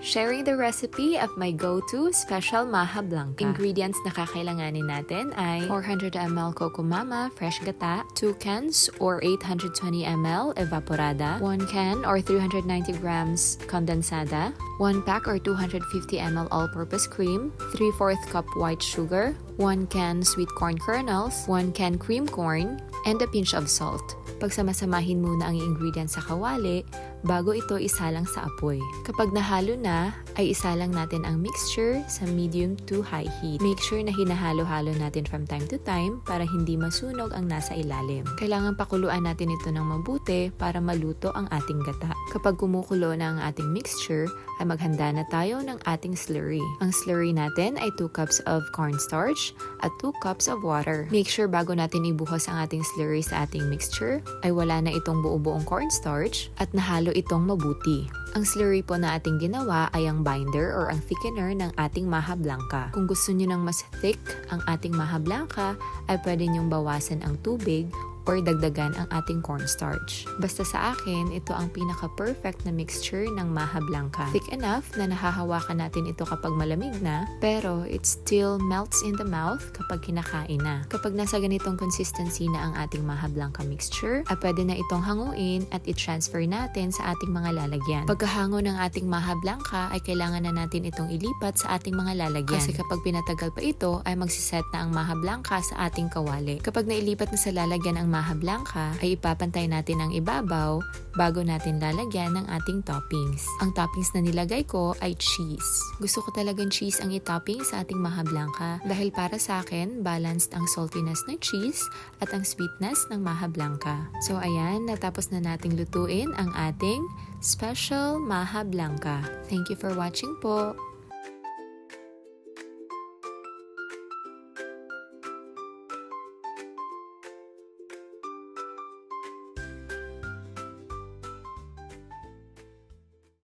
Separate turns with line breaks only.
Sharing the recipe of my go-to special maha blanca. Ingredients na kakailanganin natin ay 400 ml Coco Mama fresh gata, 2 cans or 820 ml evaporada, 1 can or 390 grams condensada, 1 pack or 250 ml all-purpose cream, 3/4 cup white sugar, 1 can sweet corn kernels, 1 can cream corn, and a pinch of salt. Pagsamasamahin muna ang ingredients sa kawali bago ito isalang sa apoy. Kapag nahalo na, ay isalang natin ang mixture sa medium to high heat. Make sure na hinahalo-halo natin from time to time para hindi masunog ang nasa ilalim. Kailangan pakuluan natin ito ng mabuti para maluto ang ating gata. Kapag kumukulo na ang ating mixture, ay maghanda na tayo ng ating slurry. Ang slurry natin ay 2 cups of cornstarch at 2 cups of water. Make sure bago natin ibuhos ang ating slurry sa ating mixture, ay wala na itong buo-buong cornstarch at nahalo itong mabuti. Ang slurry po na ating ginawa ay ang binder or ang thickener ng ating maha blanca. Kung gusto nyo ng mas thick ang ating maha blanca, ay pwede nyong bawasan ang tubig or dagdagan ang ating cornstarch. Basta sa akin, ito ang pinaka-perfect na mixture ng maha blanca. Thick enough na nahahawakan natin ito kapag malamig na, pero it still melts in the mouth kapag kinakain na. Kapag nasa ganitong consistency na ang ating maha blanca mixture, ay pwede na itong hanguin at i-transfer natin sa ating mga lalagyan. Pagkahango ng ating maha blanca, ay kailangan na natin itong ilipat sa ating mga lalagyan. Kasi kapag pinatagal pa ito, ay magsiset na ang maha blanca sa ating kawali. Kapag nailipat na sa lalagyan ang maha blanca, ay ipapantay natin ang ibabaw bago natin lalagyan ng ating toppings. Ang toppings na nilagay ko ay cheese. Gusto ko talagang cheese ang itopping sa ating maha blanca dahil para sa akin, balanced ang saltiness ng cheese at ang sweetness ng maha blanca. So ayan, natapos na nating lutuin ang ating special maha blanca. Thank you for watching po!